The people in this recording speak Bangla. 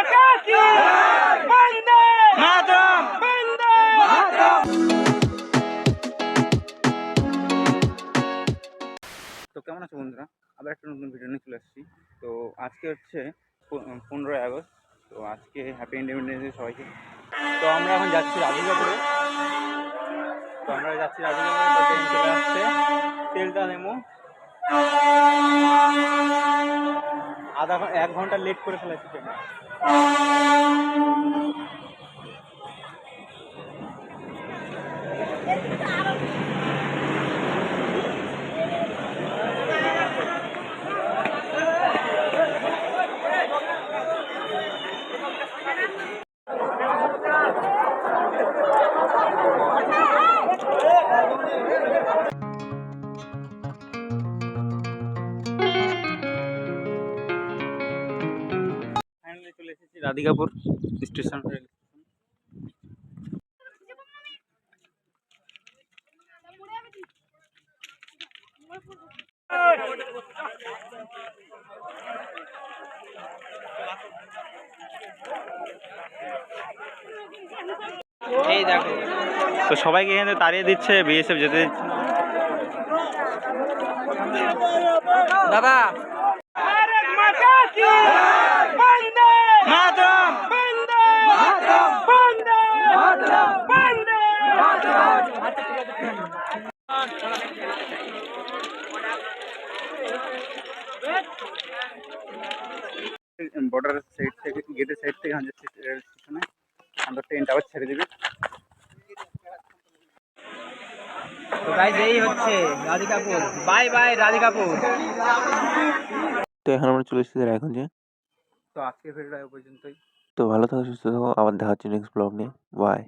माता की वंदे मातरम वंदे मातरम। তো কেমন আছো বন্ধুরা? আবার একটা নতুন ভিডিও নিয়ে চলে আসছি। তো আজকে হচ্ছে 15ই আগস্ট। তো আজকে হ্যাপি ইন্ডিপেন্ডেন্স ডে সবাইকে। তো আমরা এখন যাচ্ছি রাধিকাপুরে। তো ট্রেন চলে আসছে তেলটা নেমো। 1 ঘন্টা লেট করে ফেলেছি ট্রেন। ফাইনালি চলে এসেছি রাধিকাপুর স্টেশন। এই দেখো, তো সবাইকে এখানে তাড়িয়ে দিচ্ছে, বিএসএফ যেতে দিচ্ছে না। দাদা भारत माता की वंदे मातरम वंदे मातरम वंदे मातरम वंदे বর্ডার সাইড থেকে, গেটের সাইড থেকে রেল স্টেশনে আমরা ট্রেনটা আবার ছেড়ে দিবে। তো গাইস এই হচ্ছে রাধিকাপুর। Bye bye Radhikapur. তো এখন আমরা চলে এসেছি রায়গঞ্জে। তো আজকে ভিডিওটা এই পর্যন্তই। তো ভালো থাকো, সুস্থ থাকো, আবার দেখা হচ্ছে নেক্সট ব্লগ নিয়ে। বাই।